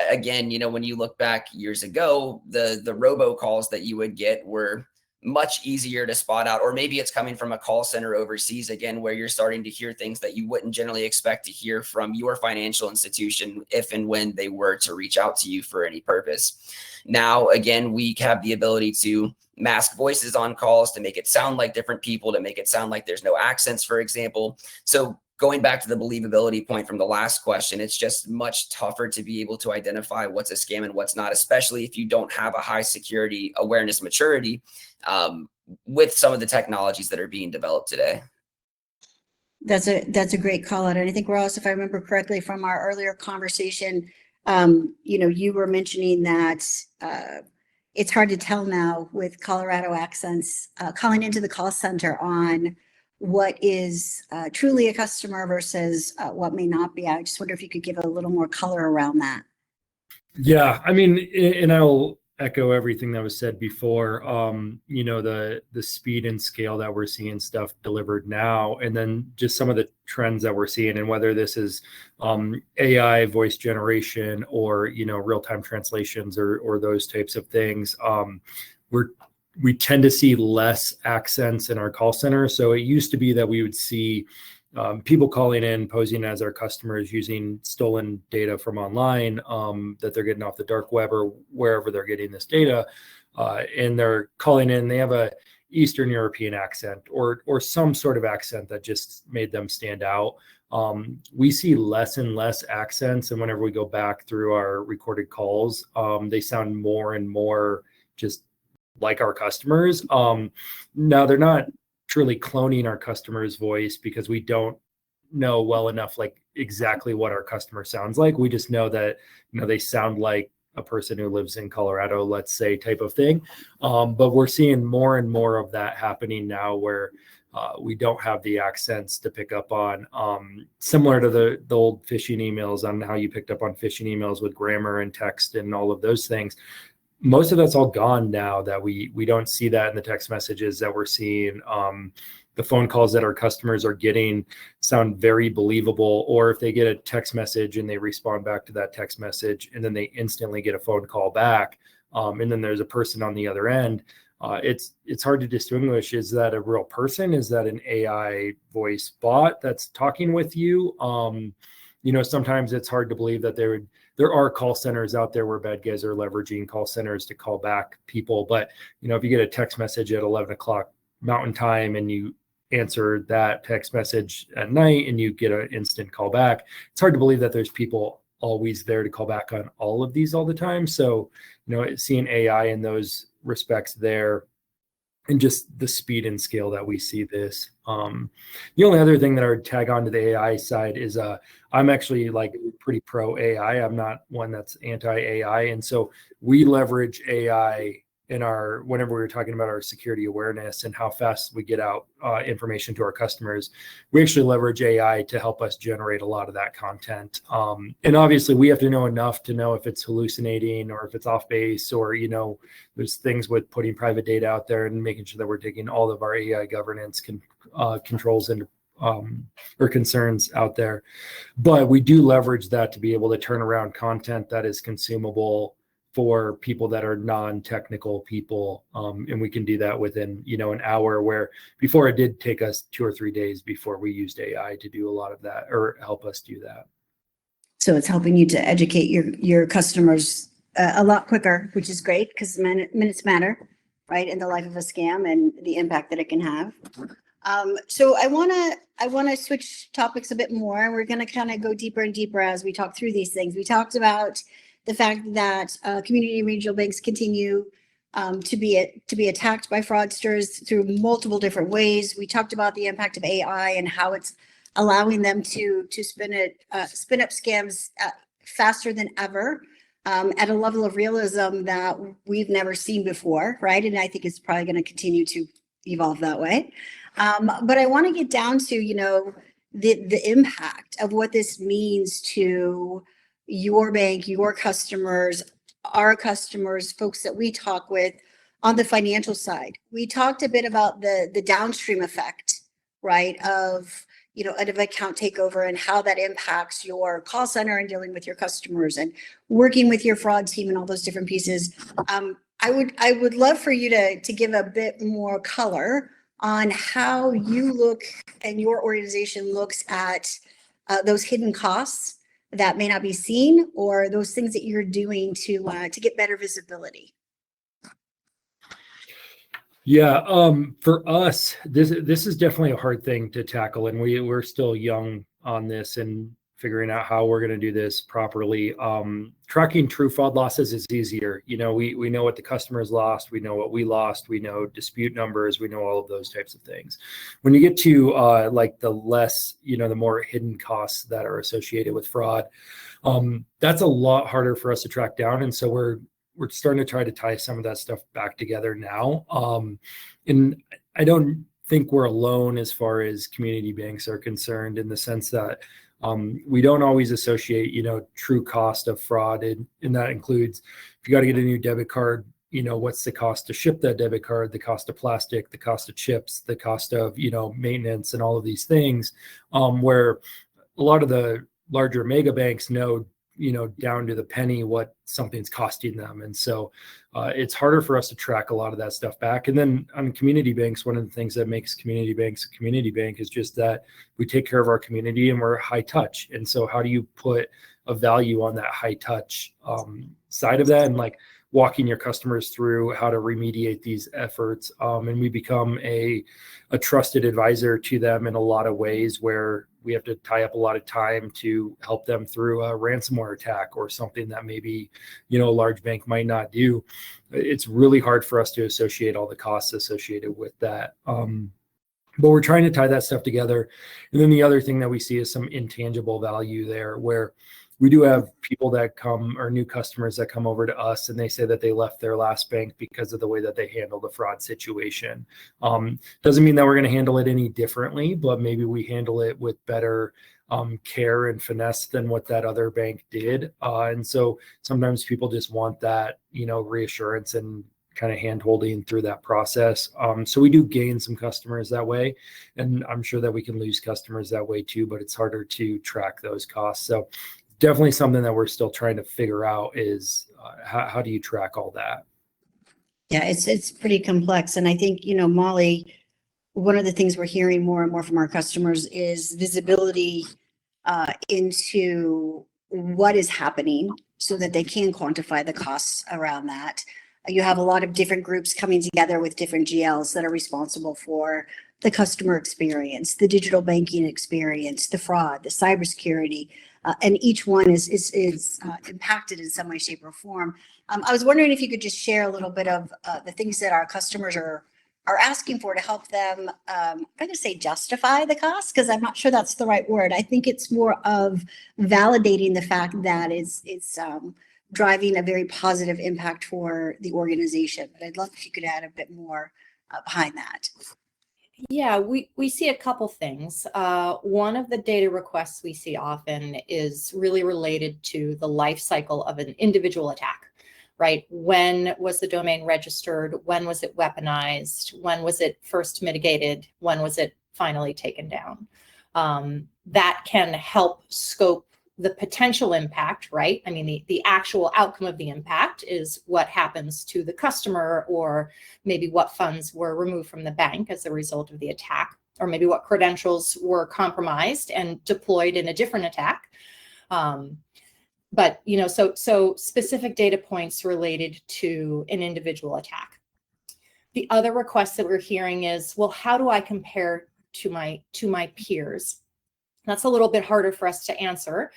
Again, when you look back years ago, the robocalls that you would get were much easier to spot out, or maybe it's coming from a call center overseas, again, where you're starting to hear things that you wouldn't generally expect to hear from your financial institution if and when they were to reach out to you for any purpose. Now, again, we have the ability to mask voices on calls to make it sound like different people, to make it sound like there's no accents, for example. So going back to the believability point from the last question, it's just much tougher to be able to identify what's a scam and what's not, especially if you don't have a high security awareness maturity with some of the technologies that are being developed today. That's a great call out. And I think, Ross, if I remember correctly from our earlier conversation, you were mentioning that it's hard to tell now with Colorado accents calling into the call center on what is truly a customer versus what may not be. I just wonder if you could give a little more color around that. Yeah, I mean, and I'll echo everything that was said before. The speed and scale that we're seeing stuff delivered now, and then just some of the trends that we're seeing, and whether this is AI voice generation or real-time translations or those types of things. We tend to see less accents in our call center. So it used to be that we would see people calling in, posing as our customers, using stolen data from online that they're getting off the dark web or wherever they're getting this data. And they're calling in, they have a Eastern European accent or some sort of accent that just made them stand out. We see less and less accents. And whenever we go back through our recorded calls, they sound more and more just like our customers. Now they're not truly cloning our customer's voice because we don't know well enough like exactly what our customer sounds like. We just know that they sound like a person who lives in Colorado, let's say, type of thing. But we're seeing more and more of that happening now where we don't have the accents to pick up on, similar to the old phishing emails, on how you picked up on phishing emails with grammar and text and all of those things. Most of that's all gone now, that we don't see that in the text messages that we're seeing. The phone calls that our customers are getting sound very believable, or if they get a text message and they respond back to that text message and then they instantly get a phone call back, and then there's a person on the other end, it's hard to distinguish. Is that a real person? Is that an AI voice bot that's talking with you? Sometimes it's hard to believe that there are call centers out there where bad guys are leveraging call centers to call back people. But, if you get a text message at 11 o'clock Mountain Time and you answer that text message at night and you get an instant call back, it's hard to believe that there's people always there to call back on all of these all the time. So, seeing AI in those respects there, and just the speed and scale that we see this. The only other thing that I would tag on to the AI side is I'm actually pretty pro AI. I'm not one that's anti-AI. And so we leverage AI in whenever we were talking about our security awareness and how fast we get out information to our customers, we actually leverage AI to help us generate a lot of that content. And obviously we have to know enough to know if it's hallucinating or if it's off base, or, there's things with putting private data out there and making sure that we're taking all of our AI governance controls into or concerns out there. But we do leverage that to be able to turn around content that is consumable for people that are non-technical people. And we can do that within, an hour, where before it did take us 2 or 3 days before we used AI to do a lot of that or help us do that. So it's helping you to educate your customers a lot quicker, which is great, because minutes matter, right, in the life of a scam and the impact that it can have. So I want to switch topics a bit more. We're going to kind of go deeper and deeper as we talk through these things. We talked about the fact that community and regional banks continue to be attacked by fraudsters through multiple different ways. We talked about the impact of AI and how it's allowing them to spin up scams faster than ever, at a level of realism that we've never seen before, right? And I think it's probably going to continue to evolve that way. But I want to get down to, the impact of what this means to your bank, your customers, our customers, folks that we talk with on the financial side. We talked a bit about the downstream effect, right, of an account takeover and how that impacts your call center and dealing with your customers and working with your fraud team and all those different pieces. I would love for you to give a bit more color on how you look and your organization looks at those hidden costs that may not be seen, or those things that you're doing to get better visibility. Yeah, for us, this is definitely a hard thing to tackle, and we're still young on this and figuring out how we're going to do this properly. Tracking true fraud losses is easier. We know what the customers lost, we know what we lost, we know dispute numbers, we know all of those types of things. When you get to the less, the more hidden costs that are associated with fraud, that's a lot harder for us to track down, and so we're starting to try to tie some of that stuff back together now. And I don't think we're alone as far as community banks are concerned, in the sense that we don't always associate, true cost of fraud. And that includes if you got to get a new debit card, what's the cost to ship that debit card, the cost of plastic, the cost of chips, the cost of, maintenance and all of these things, where a lot of the larger mega banks know, down to the penny what something's costing them. And so it's harder for us to track a lot of that stuff back. And then on community banks, one of the things that makes community banks a community bank is just that we take care of our community and we're high touch. And so how do you put a value on that high touch side of that, and like walking your customers through how to remediate these efforts. And we become a trusted advisor to them in a lot of ways, where we have to tie up a lot of time to help them through a ransomware attack or something that maybe, a large bank might not do. It's really hard for us to associate all the costs associated with that. But we're trying to tie that stuff together. And then the other thing that we see is some intangible value there, where we do have people that come, or new customers that come over to us, and they say that they left their last bank because of the way that they handle the fraud situation. Doesn't mean that we're going to handle it any differently, but maybe we handle it with better care and finesse than what that other bank did. And so sometimes people just want that, reassurance and kind of hand holding through that process. So we do gain some customers that way, and I'm sure that we can lose customers that way too, but it's harder to track those costs. So definitely something that we're still trying to figure out is how do you track all that? Yeah, it's pretty complex. And I think, Molly, one of the things we're hearing more and more from our customers is visibility into what is happening so that they can quantify the costs around that. You have a lot of different groups coming together with different GLs that are responsible for the customer experience, the digital banking experience, the fraud, the cybersecurity, and each one is impacted in some way, shape, or form. I was wondering if you could just share a little bit of the things that our customers are asking for to help them, I'm going to say justify the cost, because I'm not sure that's the right word. I think it's more of validating the fact that it's driving a very positive impact for the organization. But I'd love if you could add a bit more behind that. Yeah, we see a couple things. One of the data requests we see often is really related to the life cycle of an individual attack, right? When was the domain registered? When was it weaponized? When was it first mitigated? When was it finally taken down? That can help scope the potential impact, right? I mean, the actual outcome of the impact is what happens to the customer, or maybe what funds were removed from the bank as a result of the attack, or maybe what credentials were compromised and deployed in a different attack. But, so specific data points related to an individual attack. The other request that we're hearing is, well, how do I compare to my peers? That's a little bit harder for us to answer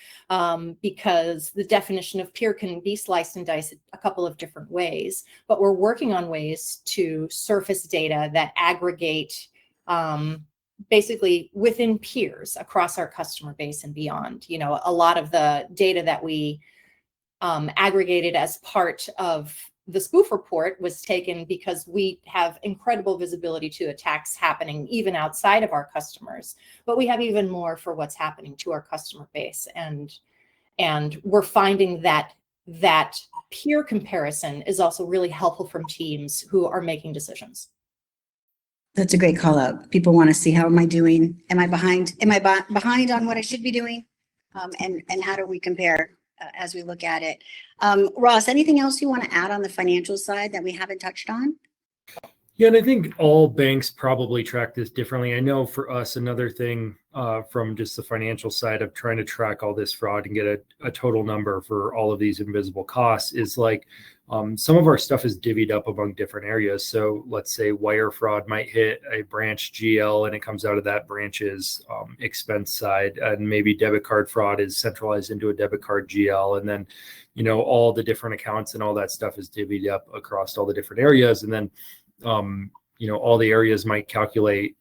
because the definition of peer can be sliced and diced a couple of different ways, but we're working on ways to surface data that aggregate basically within peers across our customer base and beyond. A lot of the data that we aggregated as part of the spoof report was taken because we have incredible visibility to attacks happening even outside of our customers, but we have even more for what's happening to our customer base. And we're finding that peer comparison is also really helpful from teams who are making decisions. That's a great call out. People want to see, how am I doing? Am I behind? Am I behind on what I should be doing? And how do we compare as we look at it? Ross, anything else you want to add on the financial side that we haven't touched on? Yeah, and I think all banks probably track this differently. I know for us, another thing from just the financial side of trying to track all this fraud and get a total number for all of these invisible costs is like some of our stuff is divvied up among different areas. So let's say wire fraud might hit a branch GL and it comes out of that branch's expense side, and maybe debit card fraud is centralized into a debit card GL. And then, all the different accounts and all that stuff is divvied up across all the different areas. And then all the areas might calculate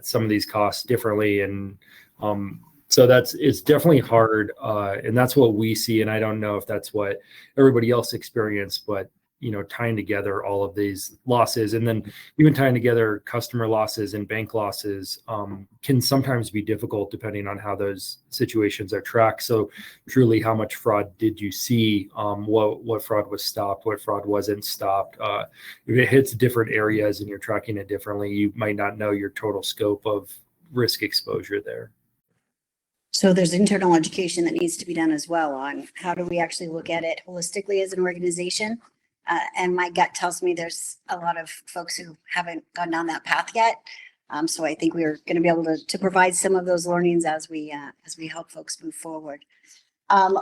some of these costs differently. And so it's definitely hard. And that's what we see. And I don't know if that's what everybody else experienced, but tying together all of these losses, and then even tying together customer losses and bank losses can sometimes be difficult depending on how those situations are tracked. So truly, how much fraud did you see? What fraud was stopped? What fraud wasn't stopped? If it hits different areas and you're tracking it differently, you might not know your total scope of risk exposure there. So there's internal education that needs to be done as well on how do we actually look at it holistically as an organization. And my gut tells me there's a lot of folks who haven't gone down that path yet. So I think we're going to be able to provide some of those learnings as we help folks move forward.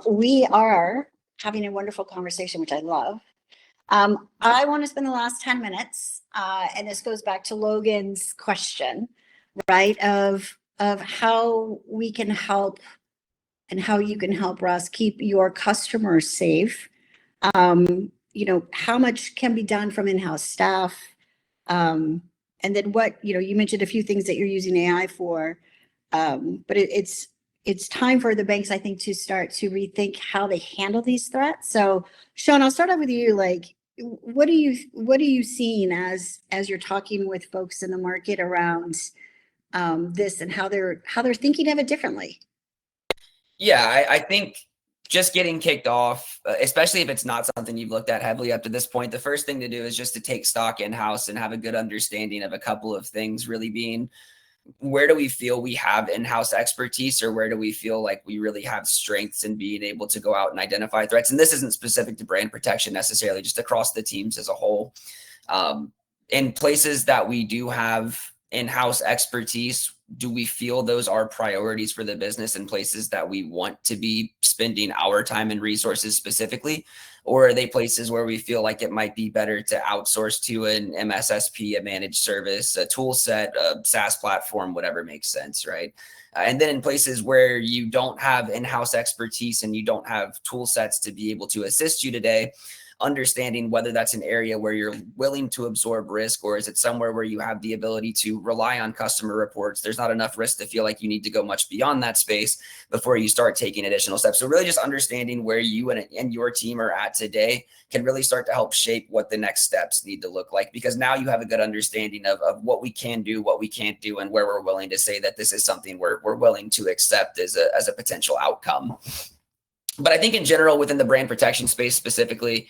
We are having a wonderful conversation, which I love. I want to spend the last 10 minutes, and this goes back to Logan's question, right, of how we can help and how you can help Russ keep your customers safe. How much can be done from in-house staff? And then what, you mentioned a few things that you're using AI for, but it's time for the banks, I think, to start to rethink how they handle these threats. So Sean, I'll start off with you. Like, what are you seeing as you're talking with folks in the market around this and how they're thinking of it differently? Yeah, I think just getting kicked off, especially if it's not something you've looked at heavily up to this point, the first thing to do is just to take stock in-house and have a good understanding of a couple of things, really being, where do we feel we have in-house expertise, or where do we feel like we really have strengths in being able to go out and identify threats? And this isn't specific to brand protection necessarily, just across the teams as a whole. In places that we do have in-house expertise, do we feel those are priorities for the business in places that we want to be spending our time and resources specifically? Or are they places where we feel like it might be better to outsource to an MSSP, a managed service, a tool set, a SaaS platform, whatever makes sense, right? And then in places where you don't have in-house expertise and you don't have tool sets to be able to assist you today, understanding whether that's an area where you're willing to absorb risk, or is it somewhere where you have the ability to rely on customer reports. There's not enough risk to feel like you need to go much beyond that space before you start taking additional steps. So really just understanding where you and your team are at today can really start to help shape what the next steps need to look like, because now you have a good understanding of what we can do, what we can't do, and where we're willing to say that this is something we're willing to accept as a potential outcome. But I think in general, within the brand protection space specifically,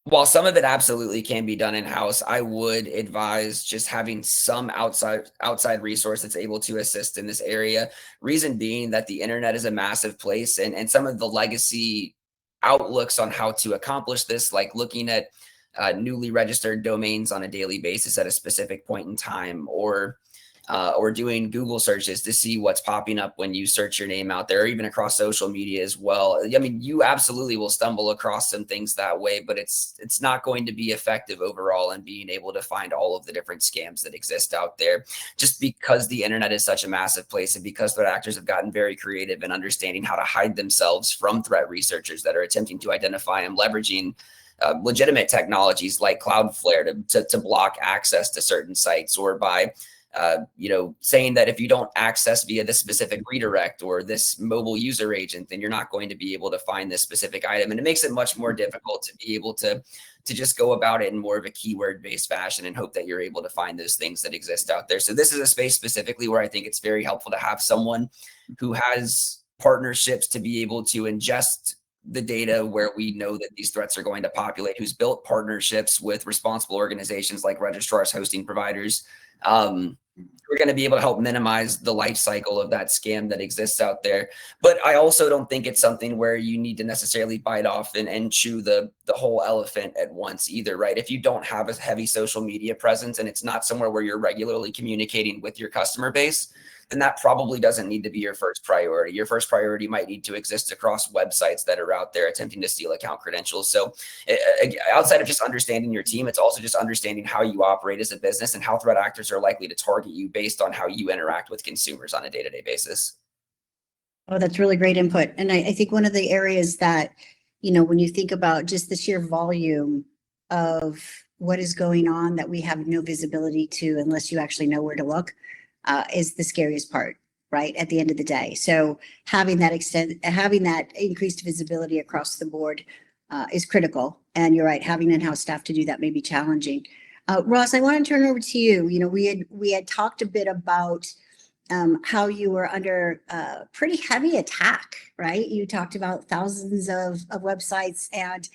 while some of it absolutely can be done in-house, I would advise just having some outside resource that's able to assist in this area. Reason being that the internet is a massive place, and some of the legacy outlooks on how to accomplish this, like looking at newly registered domains on a daily basis at a specific point in time, or doing Google searches to see what's popping up when you search your name out there, or even across social media as well. I mean, you absolutely will stumble across some things that way, but it's not going to be effective overall in being able to find all of the different scams that exist out there, just because the internet is such a massive place, and because threat actors have gotten very creative in understanding how to hide themselves from threat researchers that are attempting to identify them, leveraging legitimate technologies like Cloudflare to block access to certain sites, or by saying that if you don't access via this specific redirect or this mobile user agent, then you're not going to be able to find this specific item. And it makes it much more difficult to be able to just go about it in more of a keyword-based fashion and hope that you're able to find those things that exist out there. So this is a space specifically where I think it's very helpful to have someone who has partnerships to be able to ingest the data where we know that these threats are going to populate, who's built partnerships with responsible organizations like registrars, hosting providers, we're going to be able to help minimize the life cycle of that scam that exists out there. But I also don't think it's something where you need to necessarily bite off and chew the whole elephant at once either, right? If you don't have a heavy social media presence and it's not somewhere where you're regularly communicating with your customer base, then that probably doesn't need to be your first priority. Your first priority might need to exist across websites that are out there attempting to steal account credentials. So outside of just understanding your team, it's also just understanding how you operate as a business and how threat actors are likely to target you based on how you interact with consumers on a day-to-day basis. Oh, that's really great input. And I think one of the areas that, when you think about just the sheer volume of what is going on that we have no visibility to unless you actually know where to look, is the scariest part, right? At the end of the day. So having that increased visibility across the board is critical. And you're right, having in-house staff to do that may be challenging. Ross, I want to turn over to you. You know, we had talked a bit about how you were under pretty heavy attack, right? You talked about thousands of websites and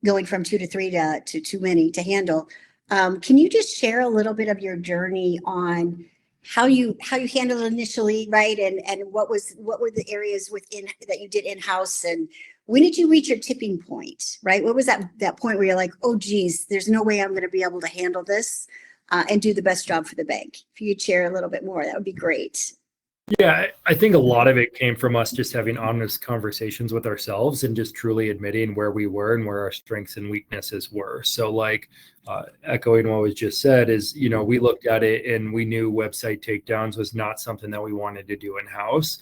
going from 2 to 3 to too many to handle. Can you just share a little bit of your journey on how you handled it initially, right? And what were the areas within that you did in-house, and when did you reach your tipping point, right? What was that point where you're like, oh geez, there's no way I'm going to be able to handle this and do the best job for the bank? If you could share a little bit more, that would be great. Yeah, I think a lot of it came from us just having honest conversations with ourselves and just truly admitting where we were and where our strengths and weaknesses were. So like echoing what was just said is, you know, we looked at it and we knew website takedowns was not something that we wanted to do in-house.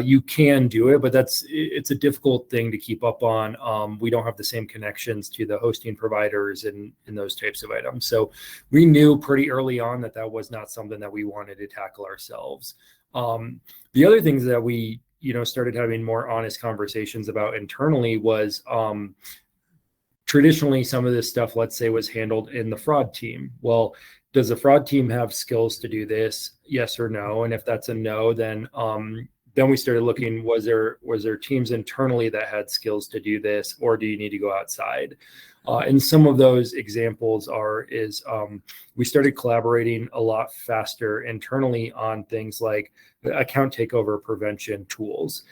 You can do it, but it's a difficult thing to keep up on. We don't have the same connections to the hosting providers and those types of items. So we knew pretty early on that was not something that we wanted to tackle ourselves. The other things that we, you know, started having more honest conversations about internally was traditionally some of this stuff, let's say, was handled in the fraud team. Well, does the fraud team have skills to do this? Yes or no? And if that's a no, then we started looking, was there teams internally that had skills to do this, or do you need to go outside? And some of those examples is we started collaborating a lot faster internally on things like account takeover prevention tools,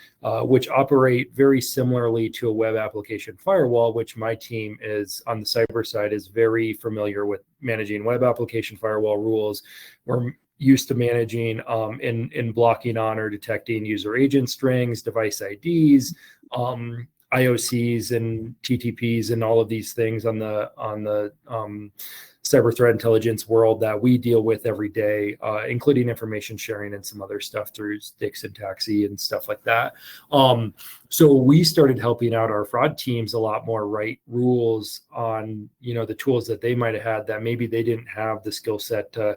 which operate very similarly to a web application firewall, which my team is on the cyber side is very familiar with managing web application firewall rules. We're used to managing in blocking on or detecting user agent strings, device IDs, IOCs and TTPs and all of these things on the cyber threat intelligence world that we deal with every day, including information sharing and some other stuff through Stix and Taxi and stuff like that. So we started helping out our fraud teams a lot more, write rules on, you know, the tools that they might have had that maybe they didn't have the skill set to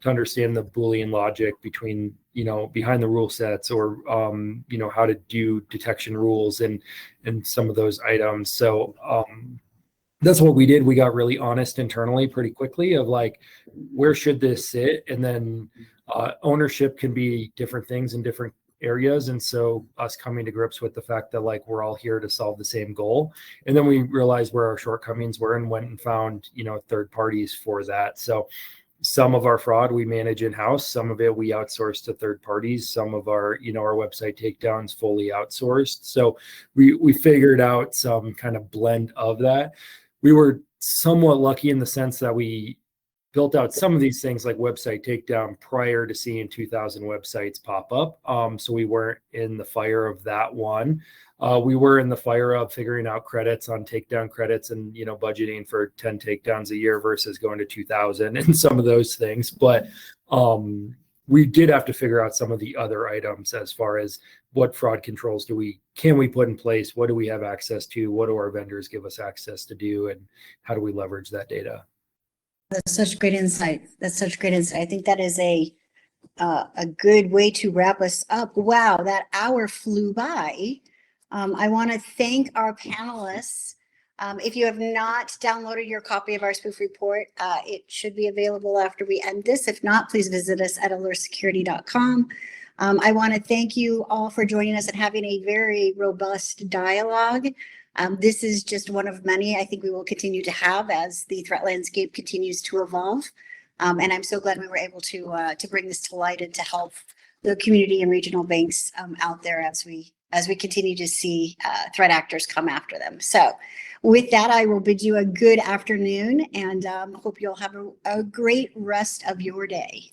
understand the Boolean logic between, you know, behind the rule sets, or you know, how to do detection rules and some of those items. So that's what we did. We got really honest internally pretty quickly of like, where should this sit? And then ownership can be different things in different areas. And so us coming to grips with the fact that like, we're all here to solve the same goal. And then we realized where our shortcomings were and went and found, you know, third parties for that. So some of our fraud we manage in-house, some of it we outsource to third parties, some of our, you know, our website takedowns fully outsourced. So we figured out some kind of blend of that. We were somewhat lucky in the sense that we built out some of these things like website takedown prior to seeing 2,000 websites pop up. So we weren't in the fire of that one. We were in the fire of figuring out credits on takedown credits and, you know, budgeting for 10 takedowns a year versus going to 2,000 and some of those things. But we did have to figure out some of the other items as far as what fraud controls can we put in place? What do we have access to? What do our vendors give us access to do? And how do we leverage that data? That's such great insight. I think that is a good way to wrap us up. Wow, that hour flew by. I want to thank our panelists. If you have not downloaded your copy of our spoof report, it should be available after we end this. If not, please visit us at alertsecurity.com. I want to thank you all for joining us and having a very robust dialogue. This is just one of many I think we will continue to have as the threat landscape continues to evolve. And I'm so glad we were able to bring this to light and to help the community and regional banks out there as we continue to see threat actors come after them. So with that, I will bid you a good afternoon and hope you'll have a great rest of your day.